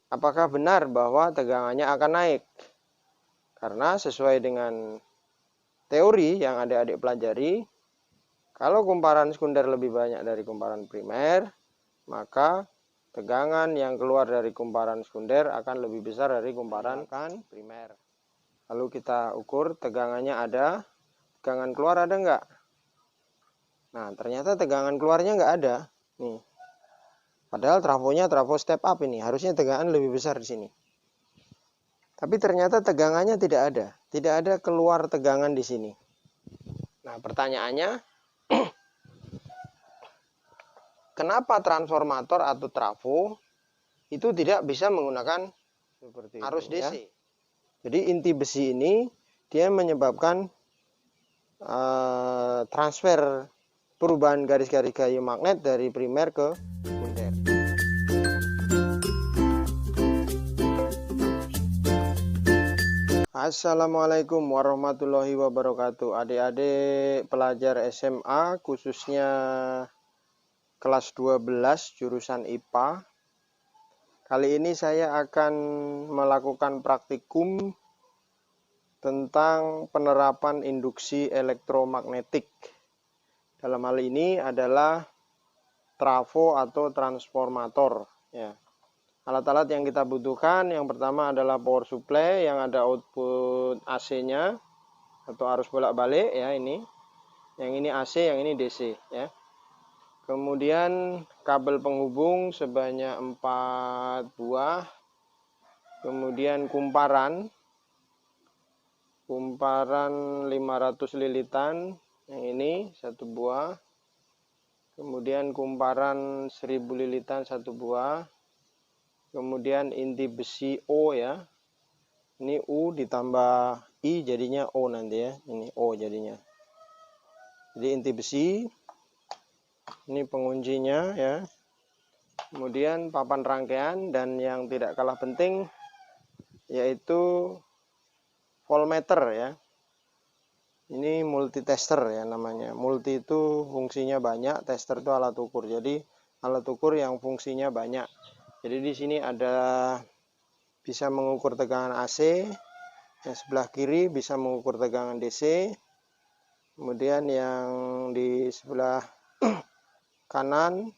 apakah benar bahwa tegangannya akan naik? Karena sesuai dengan teori yang adik-adik pelajari, kalau kumparan sekunder lebih banyak dari kumparan primer, maka tegangan yang keluar dari kumparan sekunder akan lebih besar dari kumparan primer. Lalu kita ukur tegangannya ada, tegangan keluar ada enggak? Nah, ternyata tegangan keluarnya enggak ada. Nih. Padahal trafonya trafo step up ini, harusnya tegangan lebih besar di sini. Tapi ternyata tegangannya tidak ada. Tidak ada keluar tegangan di sini. Nah, pertanyaannya, kenapa transformator atau trafo itu tidak bisa menggunakan seperti arus DC? Ya? Jadi inti besi ini dia menyebabkan transfer perubahan garis-garis kayu magnet dari primer ke sekunder. Assalamualaikum warahmatullahi wabarakatuh. Adik-adik pelajar SMA khususnya kelas 12 jurusan IPA. Kali ini saya akan melakukan praktikum tentang penerapan induksi elektromagnetik. Dalam hal ini adalah trafo atau transformator. Ya. Alat-alat yang kita butuhkan, yang pertama adalah power supply yang ada output AC-nya atau arus bolak-balik ya ini. Yang ini AC, yang ini DC ya. Kemudian kabel penghubung sebanyak 4 buah. Kemudian kumparan 500 lilitan, yang ini 1 buah. Kemudian kumparan 1000 lilitan 1 buah. Kemudian inti besi O ya. Ini U ditambah I jadinya O nanti ya. Ini O jadinya. Jadi inti besi. Ini penguncinya ya. Kemudian papan rangkaian, dan yang tidak kalah penting yaitu voltmeter ya. Ini multitester ya namanya. Multi itu fungsinya banyak, tester itu alat ukur. Jadi alat ukur yang fungsinya banyak. Jadi di sini ada bisa mengukur tegangan AC, yang sebelah kiri bisa mengukur tegangan DC. Kemudian yang di sebelah kanan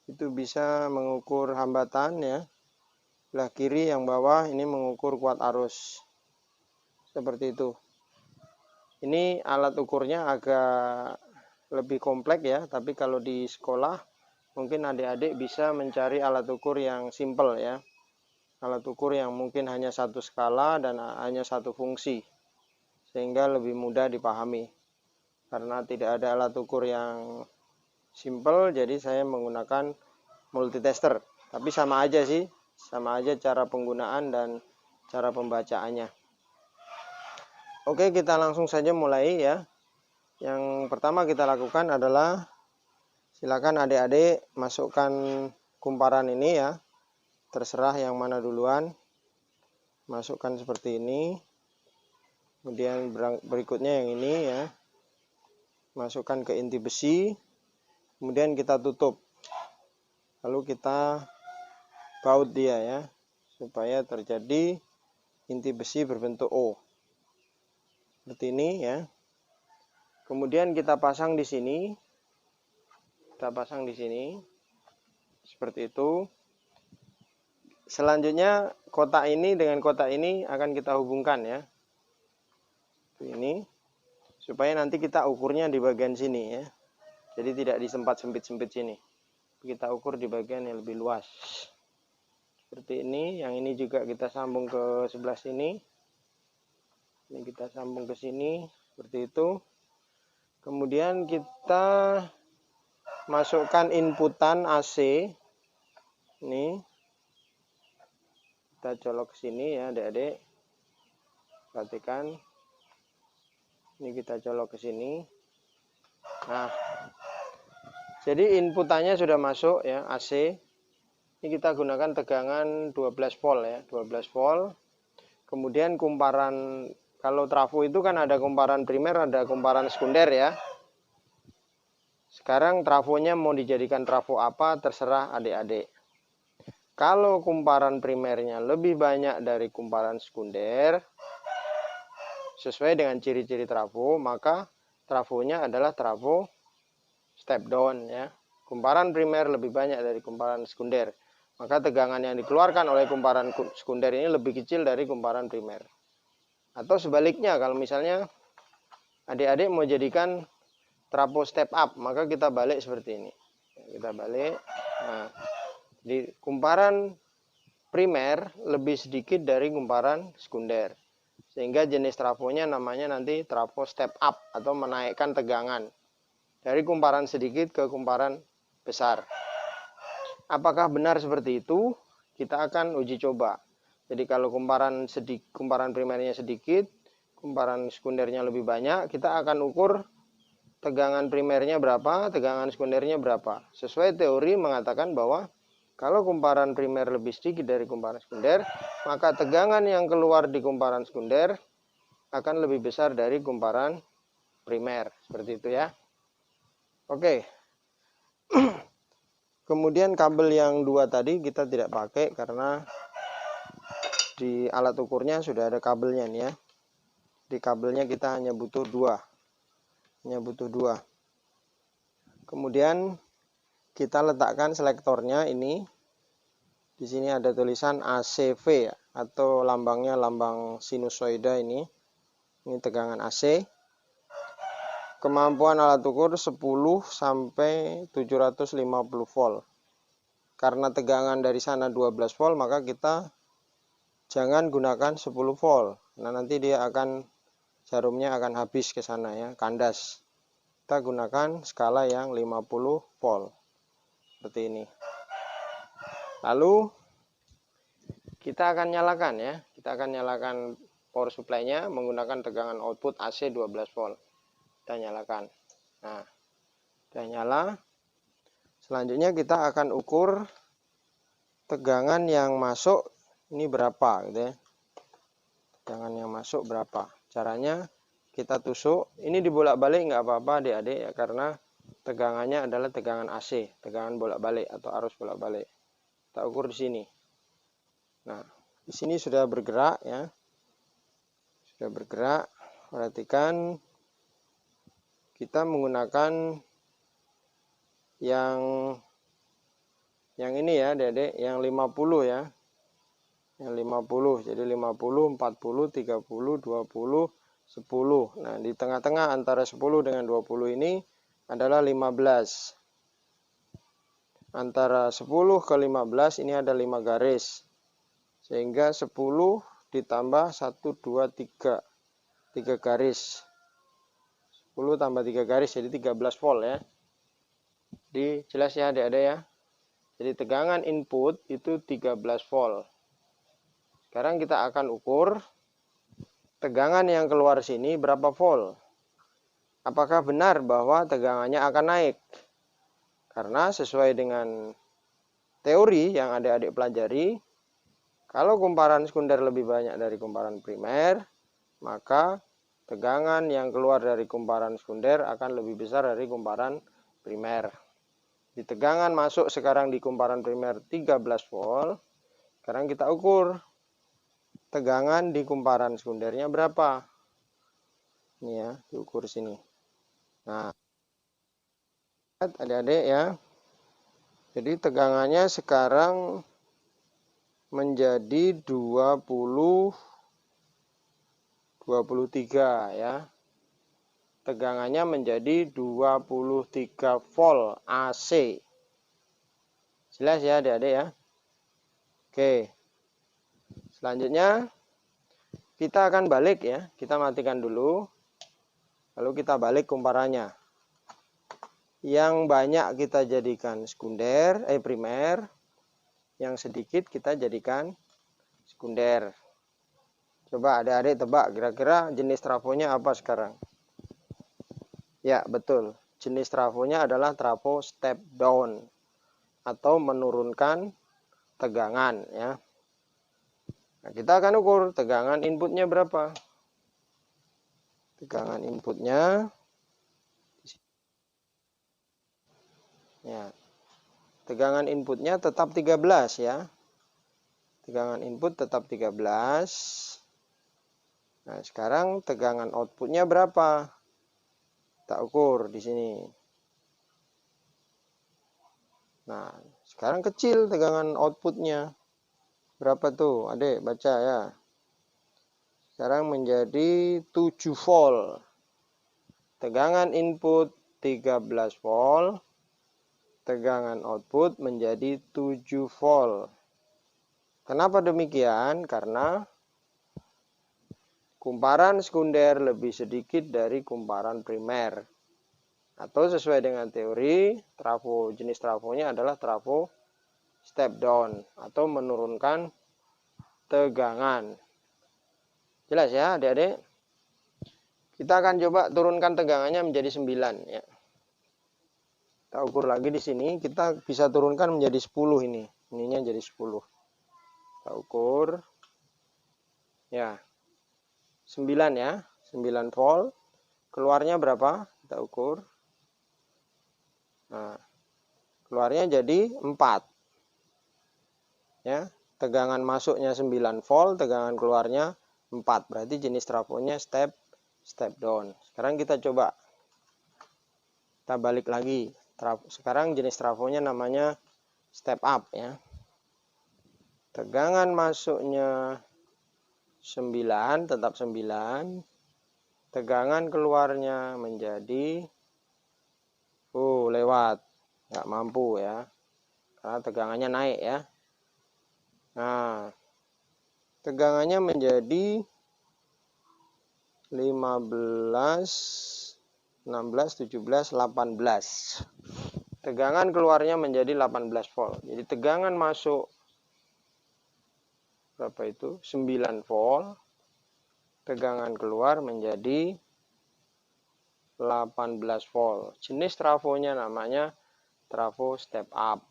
itu bisa mengukur hambatan ya. Sebelah kiri yang bawah ini mengukur kuat arus. Seperti itu. Ini alat ukurnya agak lebih kompleks ya, tapi kalau di sekolah mungkin adik-adik bisa mencari alat ukur yang simple ya. Alat ukur yang mungkin hanya satu skala dan hanya satu fungsi. Sehingga lebih mudah dipahami. Karena tidak ada alat ukur yang simple, jadi saya menggunakan multitester. Tapi sama aja sih, sama aja cara penggunaan dan cara pembacaannya. Oke, kita langsung saja mulai ya. Yang pertama kita lakukan adalah silakan adik-adik masukkan kumparan ini ya. Terserah yang mana duluan. Masukkan seperti ini. Kemudian berikutnya yang ini ya. Masukkan ke inti besi. Kemudian kita tutup. Lalu kita baut dia ya. Supaya terjadi inti besi berbentuk O. Seperti ini ya. Kemudian kita pasang di sini. Kita pasang di sini. Seperti itu. Selanjutnya kotak ini dengan kotak ini akan kita hubungkan ya. Ini supaya nanti kita ukurnya di bagian sini ya. Jadi tidak di tempat sempit-sempit sini. Kita ukur di bagian yang lebih luas. Seperti ini. Yang ini juga kita sambung ke sebelah sini. Ini kita sambung ke sini seperti itu. Kemudian kita masukkan inputan AC. Ini kita colok ke sini ya adik-adik. Perhatikan. Ini kita colok ke sini. Nah, jadi inputannya sudah masuk ya AC. Ini kita gunakan tegangan 12 volt ya, 12 volt. Kemudian kumparan, kalau trafo itu kan ada kumparan primer, ada kumparan sekunder ya. Sekarang trafonya mau dijadikan trafo apa terserah adik-adik. Kalau kumparan primernya lebih banyak dari kumparan sekunder, sesuai dengan ciri-ciri trafo, maka trafonya adalah trafo step down ya. Kumparan primer lebih banyak dari kumparan sekunder, maka tegangan yang dikeluarkan oleh kumparan sekunder ini lebih kecil dari kumparan primer. Atau sebaliknya, kalau misalnya adik-adik mau jadikan trafo step up, maka kita balik seperti ini. Kita balik. Nah, di kumparan primer lebih sedikit dari kumparan sekunder, sehingga jenis trafonya namanya nanti trafo step up atau menaikkan tegangan dari kumparan sedikit ke kumparan besar. Apakah benar seperti itu? Kita akan uji coba. Jadi kalau kumparan primernya sedikit, kumparan sekundernya lebih banyak, kita akan ukur tegangan primernya berapa, tegangan sekundernya berapa. Sesuai teori mengatakan bahwa kalau kumparan primer lebih sedikit dari kumparan sekunder, maka tegangan yang keluar di kumparan sekunder akan lebih besar dari kumparan primer. Seperti itu ya. Oke. Kemudian kabel yang 2 tadi kita tidak pakai karena di alat ukurnya sudah ada kabelnya nih ya. Di kabelnya kita hanya butuh 2. Kemudian kita letakkan selektornya ini. Di sini ada tulisan ACV ya, atau lambangnya lambang sinusoida ini. Ini tegangan AC. Kemampuan alat ukur 10 sampai 750 volt. Karena tegangan dari sana 12 volt, maka kita jangan gunakan 10 volt. Nah, nanti dia jarumnya akan habis ke sana ya, kandas. Kita gunakan skala yang 50 volt. Seperti ini. Lalu kita akan nyalakan ya. Kita akan nyalakan power supply-nya menggunakan tegangan output AC 12 volt. Kita nyalakan. Nah, sudah nyala. Selanjutnya kita akan ukur tegangan yang masuk ini berapa gitu ya. Tegangan yang masuk berapa. Caranya kita tusuk. Ini dibolak-balik nggak apa-apa adik-adik ya, karena tegangannya adalah tegangan AC, tegangan bolak-balik atau arus bolak-balik. Kita ukur di sini. Nah, di sini sudah bergerak ya. Sudah bergerak. Perhatikan kita menggunakan yang ini ya, Adik-adik, yang 50 ya. Yang 50. Jadi 50, 40, 30, 20, 10. Nah, di tengah-tengah antara 10 dengan 20 ini adalah 15. Antara 10 ke 15 ini ada 5 garis. Sehingga 10 ditambah 1, 2, 3. 3 garis. 10 tambah 3 garis jadi 13 volt ya. Jadi jelas ya adik-adik ya. Jadi tegangan input itu 13 volt. Sekarang kita akan ukur tegangan yang keluar sini berapa volt. Apakah benar bahwa tegangannya akan naik? Karena sesuai dengan teori yang adik-adik pelajari, kalau kumparan sekunder lebih banyak dari kumparan primer, maka tegangan yang keluar dari kumparan sekunder akan lebih besar dari kumparan primer. Di tegangan masuk sekarang di kumparan primer 13 volt. Sekarang kita ukur tegangan di kumparan sekundernya berapa. Ini ya, diukur sini. Nah, adik-adik ya. Jadi tegangannya sekarang menjadi 23 ya. Tegangannya menjadi 23 volt AC. Jelas ya adik-adik ya. Oke. Selanjutnya kita akan balik ya. Kita matikan dulu. Lalu kita balik kumparannya. Yang banyak kita jadikan primer. Yang sedikit kita jadikan sekunder. Coba adik-adik tebak kira-kira jenis trafonya apa sekarang? Ya, betul. Jenis trafonya adalah trafo step down atau menurunkan tegangan ya. Nah, kita akan ukur tegangan inputnya berapa. Tegangan inputnya ya. Tegangan inputnya tetap 13 ya. Tegangan input tetap 13. Nah, sekarang tegangan outputnya berapa? Kita ukur di sini. Nah, sekarang kecil tegangan outputnya. Berapa tuh? Adik, baca ya. Sekarang menjadi 7 volt. Tegangan input 13 volt. Tegangan output menjadi 7 volt. Kenapa demikian? Karena kumparan sekunder lebih sedikit dari kumparan primer. Atau sesuai dengan teori, jenis trafonya adalah trafo step down atau menurunkan tegangan. Jelas ya adik-adik? Kita akan coba turunkan tegangannya menjadi 9 ya. Kita ukur lagi di sini, kita bisa turunkan menjadi 10 ini. Ininya jadi 10. Kita ukur. Ya. 9 ya, 9 volt. Keluarnya berapa? Kita ukur. Nah, keluarnya jadi 4. Ya, tegangan masuknya 9 volt, tegangan keluarnya 4. Berarti jenis trafonya step down. Sekarang kita coba. Kita balik lagi. Sekarang jenis trafonya namanya step up ya. Tegangan masuknya 9, tetap 9. Tegangan keluarnya menjadi lewat. Nggak mampu ya. Karena tegangannya naik ya. Nah, tegangannya menjadi 15, 16, 17, 18. Tegangan keluarnya menjadi 18 volt. Jadi tegangan masuk berapa itu? 9 volt. Tegangan keluar menjadi 18 volt. Jenis trafonya namanya trafo step up.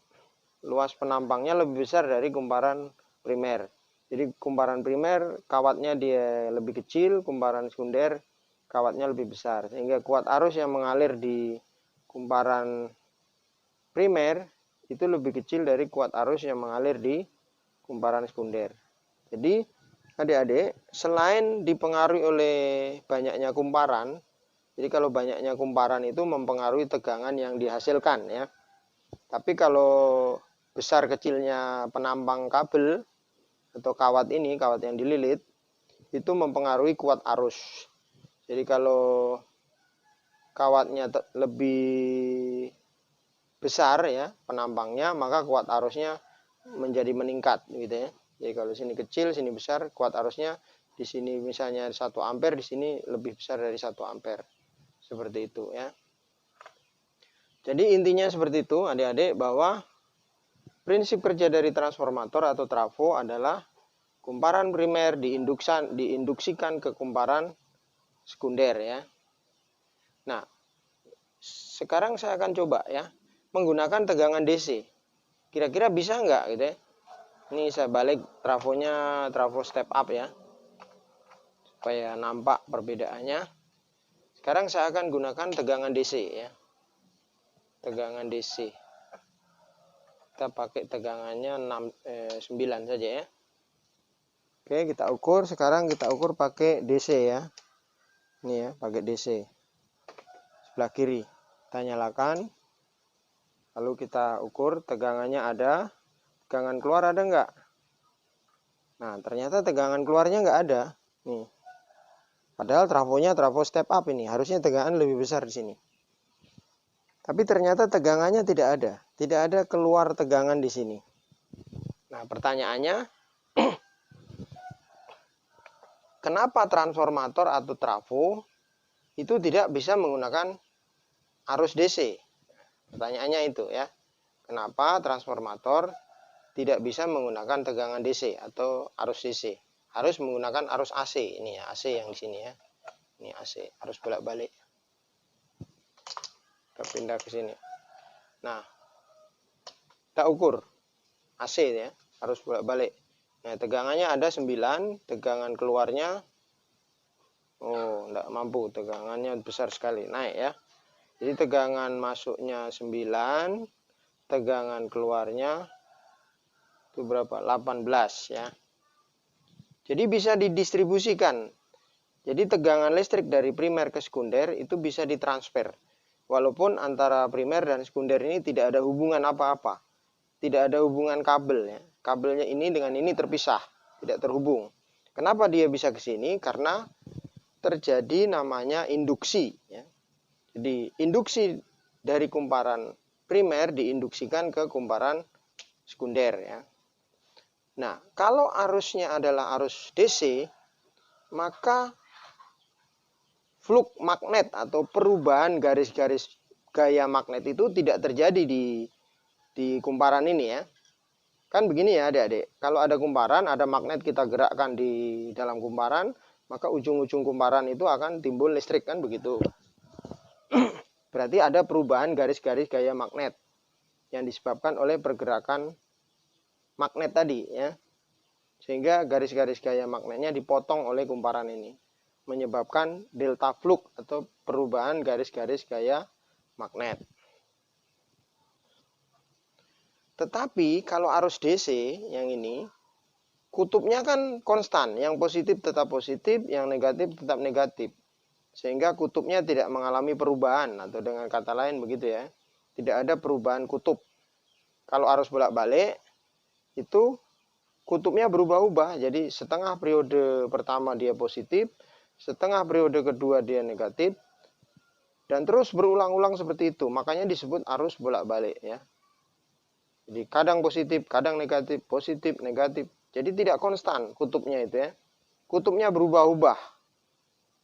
Luas penampangnya lebih besar dari kumparan primer. Jadi kumparan primer kawatnya dia lebih kecil, kumparan sekunder kawatnya lebih besar. Sehingga kuat arus yang mengalir di kumparan primer itu lebih kecil dari kuat arus yang mengalir di kumparan sekunder. Jadi adik-adik, selain dipengaruhi oleh banyaknya kumparan, jadi kalau banyaknya kumparan itu mempengaruhi tegangan yang dihasilkan ya. Tapi kalau besar kecilnya penampang kabel atau kawat ini, kawat yang dililit, itu mempengaruhi kuat arus. Jadi kalau kawatnya lebih besar ya penampangnya, maka kuat arusnya menjadi meningkat gitu ya. Jadi kalau sini kecil, sini besar, kuat arusnya di sini misalnya 1 ampere, di sini lebih besar dari 1 ampere. Seperti itu ya. Jadi intinya seperti itu adik-adik, bahwa prinsip kerja dari transformator atau trafo adalah kumparan primer diinduksikan ke kumparan sekunder ya. Nah, sekarang saya akan coba ya menggunakan tegangan DC. Kira-kira bisa nggak gitu ya? Ini saya balik trafonya, trafo step up ya, supaya nampak perbedaannya. Sekarang saya akan gunakan tegangan DC ya. Tegangan DC. Kita pakai tegangannya 9 saja ya. Oke, kita ukur. Sekarang kita ukur pakai DC ya. Ini ya, pakai DC. Sebelah kiri. Kita nyalakan. Lalu kita ukur tegangannya ada. Tegangan keluar ada enggak? Nah, ternyata tegangan keluarnya enggak ada. Nih. Padahal trafonya trafo step up ini. Harusnya tegangan lebih besar di sini. Tapi ternyata tegangannya tidak ada. Tidak ada keluar tegangan di sini. Nah, pertanyaannya, kenapa transformator atau trafo itu tidak bisa menggunakan arus DC? Pertanyaannya itu ya. Kenapa transformator tidak bisa menggunakan tegangan DC atau arus DC? Harus menggunakan arus AC. Ini ya, AC yang di sini ya. Ini AC, arus bolak-balik. Kita pindah ke sini. Nah, kita ukur AC ya, arus bolak-balik. Nah, tegangannya ada 9, tegangan keluarnya enggak mampu, tegangannya besar sekali, naik ya. Jadi tegangan masuknya 9, tegangan keluarnya Itu berapa? 18 ya. Jadi bisa didistribusikan. Jadi tegangan listrik dari primer ke sekunder itu bisa ditransfer. Walaupun antara primer dan sekunder ini tidak ada hubungan apa-apa. Tidak ada hubungan kabel ya. Kabelnya ini dengan ini terpisah, tidak terhubung. Kenapa dia bisa ke sini? Karena terjadi namanya induksi ya. Jadi induksi dari kumparan primer diinduksikan ke kumparan sekunder ya. Nah, kalau arusnya adalah arus DC, maka fluk magnet atau perubahan garis-garis gaya magnet itu tidak terjadi di kumparan ini ya. Kan begini ya adik-adik, kalau ada kumparan, ada magnet kita gerakkan di dalam kumparan, maka ujung-ujung kumparan itu akan timbul listrik kan begitu. Berarti ada perubahan garis-garis gaya magnet yang disebabkan oleh pergerakan magnet tadi ya. Sehingga garis-garis gaya magnetnya dipotong oleh kumparan ini, menyebabkan delta flux atau perubahan garis-garis gaya magnet. Tetapi kalau arus DC yang ini, kutubnya kan konstan, yang positif tetap positif, yang negatif tetap negatif. Sehingga kutubnya tidak mengalami perubahan, atau dengan kata lain begitu ya, tidak ada perubahan kutub. Kalau arus bolak-balik, itu kutubnya berubah-ubah, jadi setengah periode pertama dia positif, setengah periode kedua dia negatif, dan terus berulang-ulang seperti itu. Makanya disebut arus bolak-balik ya. Jadi kadang positif, kadang negatif, positif, negatif. Jadi tidak konstan kutubnya itu ya. Kutubnya berubah-ubah.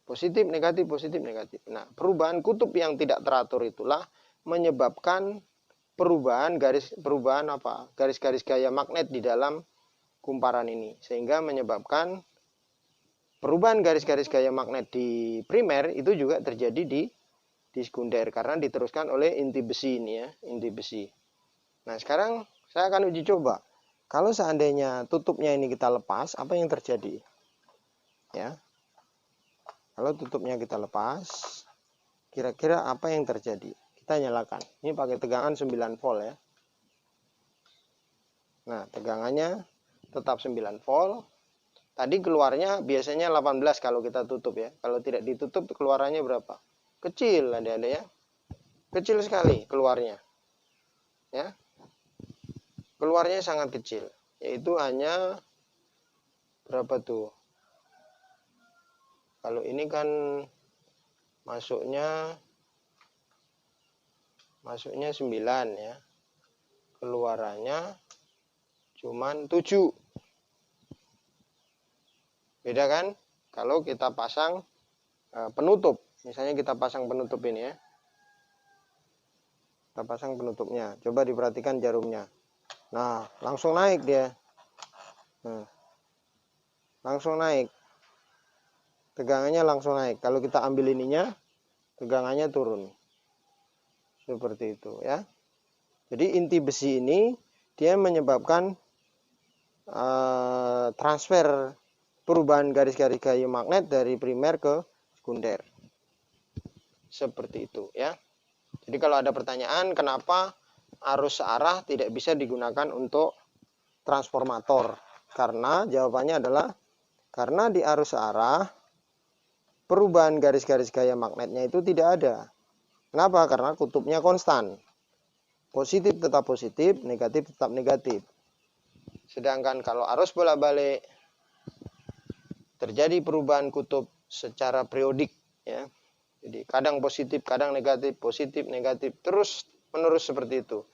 Positif, negatif, positif, negatif. Nah, perubahan kutub yang tidak teratur itulah menyebabkan perubahan garis-garis gaya magnet di dalam kumparan ini, sehingga menyebabkan perubahan garis-garis gaya magnet di primer itu juga terjadi di sekunder karena diteruskan oleh inti besi ini ya, inti besi. Nah, sekarang saya akan uji coba. Kalau seandainya tutupnya ini kita lepas, apa yang terjadi? Ya. Kalau tutupnya kita lepas, kira-kira apa yang terjadi? Kita nyalakan. Ini pakai tegangan 9 volt ya. Nah, tegangannya tetap 9 volt. Tadi keluarnya biasanya 18 kalau kita tutup ya. Kalau tidak ditutup keluarannya berapa? Kecil adik-adik ya. Kecil sekali keluarnya. Ya. Keluarnya sangat kecil. Yaitu hanya berapa tuh? Kalau ini kan masuknya 9 ya. Keluarannya cuman 7. Beda kan? Kalau kita pasang penutup. Misalnya kita pasang penutup ini ya. Kita pasang penutupnya. Coba diperhatikan jarumnya. Nah, langsung naik dia. Nah, langsung naik. Tegangannya langsung naik. Kalau kita ambil ininya, tegangannya turun. Seperti itu ya. Jadi inti besi ini dia menyebabkan transfer perubahan garis-garis gaya magnet dari primer ke sekunder. Seperti itu ya. Jadi kalau ada pertanyaan kenapa arus searah tidak bisa digunakan untuk transformator? Karena jawabannya adalah karena di arus searah perubahan garis-garis gaya magnetnya itu tidak ada. Kenapa? Karena kutubnya konstan. Positif tetap positif, negatif tetap negatif. Sedangkan kalau arus bolak-balik terjadi perubahan kutub secara periodik ya. Jadi kadang positif, kadang negatif, positif, negatif, terus menerus seperti itu.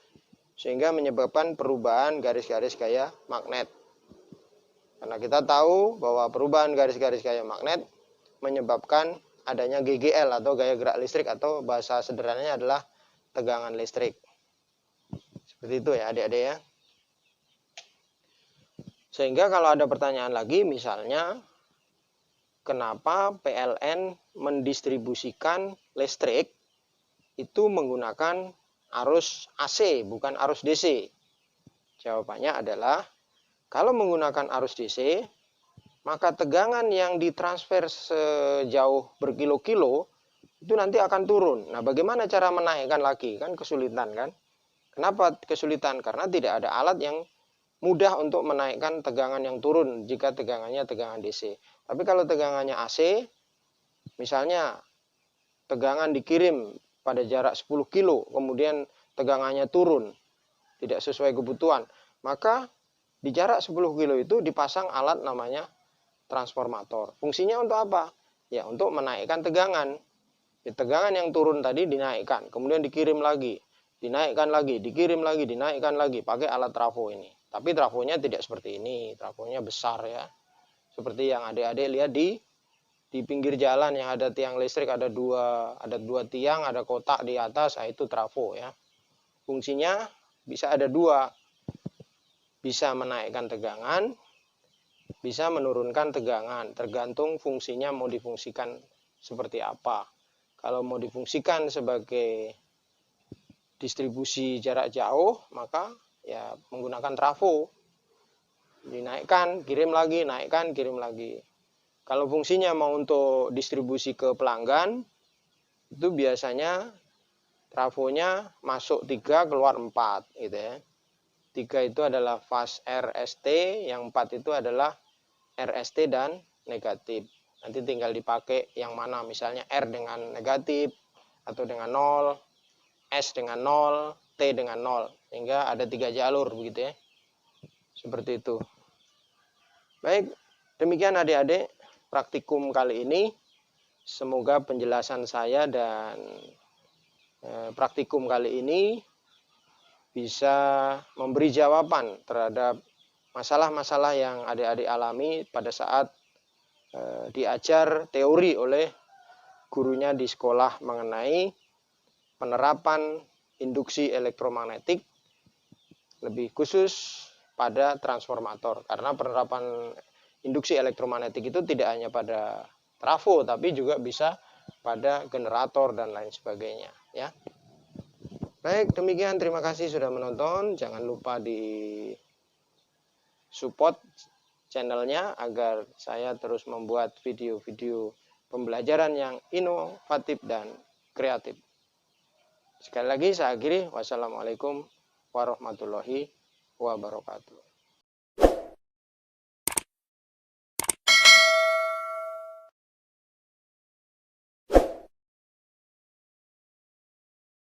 Sehingga menyebabkan perubahan garis-garis gaya magnet. Karena kita tahu bahwa perubahan garis-garis gaya magnet menyebabkan adanya GGL atau gaya gerak listrik, atau bahasa sederhananya adalah tegangan listrik. Seperti itu ya adik-adik ya. Sehingga kalau ada pertanyaan lagi, misalnya kenapa PLN mendistribusikan listrik itu menggunakan arus AC bukan arus DC? Jawabannya adalah kalau menggunakan arus DC, maka tegangan yang ditransfer sejauh berkilo-kilo itu nanti akan turun. Nah, bagaimana cara menaikkan lagi? Kan kesulitan kan? Kenapa kesulitan? Karena tidak ada alat yang mudah untuk menaikkan tegangan yang turun jika tegangannya tegangan DC. Tapi kalau tegangannya AC, misalnya tegangan dikirim pada jarak 10 kilo, kemudian tegangannya turun, tidak sesuai kebutuhan, maka di jarak 10 kilo itu dipasang alat namanya transformator. Fungsinya untuk apa? Ya, untuk menaikkan tegangan. Tegangan yang turun tadi dinaikkan, kemudian dikirim lagi, dinaikkan lagi, dikirim lagi, dinaikkan lagi, pakai alat trafo ini. Tapi trafonya tidak seperti ini, trafonya besar ya. Seperti yang adik-adik lihat di pinggir jalan yang ada tiang listrik, ada dua tiang, ada kotak di atas, itu trafo ya. Fungsinya bisa ada dua, bisa menaikkan tegangan, bisa menurunkan tegangan, tergantung fungsinya mau difungsikan seperti apa. Kalau mau difungsikan sebagai distribusi jarak jauh, maka ya menggunakan trafo, dinaikkan, kirim lagi, naikkan, kirim lagi. Kalau fungsinya mau untuk distribusi ke pelanggan, itu biasanya trafonya masuk 3, keluar 4 gitu ya. 3 itu adalah fase RST, yang 4 itu adalah RST dan negatif. Nanti tinggal dipakai yang mana, misalnya R dengan negatif atau dengan 0, S dengan 0, T dengan 0, sehingga ada 3 jalur begitu ya. Seperti itu. Baik, demikian adik-adik praktikum kali ini. Semoga penjelasan saya dan praktikum kali ini bisa memberi jawaban terhadap masalah-masalah yang adik-adik alami pada saat diajar teori oleh gurunya di sekolah mengenai penerapan induksi elektromagnetik, lebih khusus pada transformator. Karena penerapan induksi elektromagnetik itu tidak hanya pada trafo, tapi juga bisa pada generator dan lain sebagainya ya. Baik, demikian, terima kasih sudah menonton. Jangan lupa di support channelnya agar saya terus membuat video-video pembelajaran yang inovatif dan kreatif. Sekali lagi saya akhiri, wassalamualaikum warahmatullahi wabarakatuh.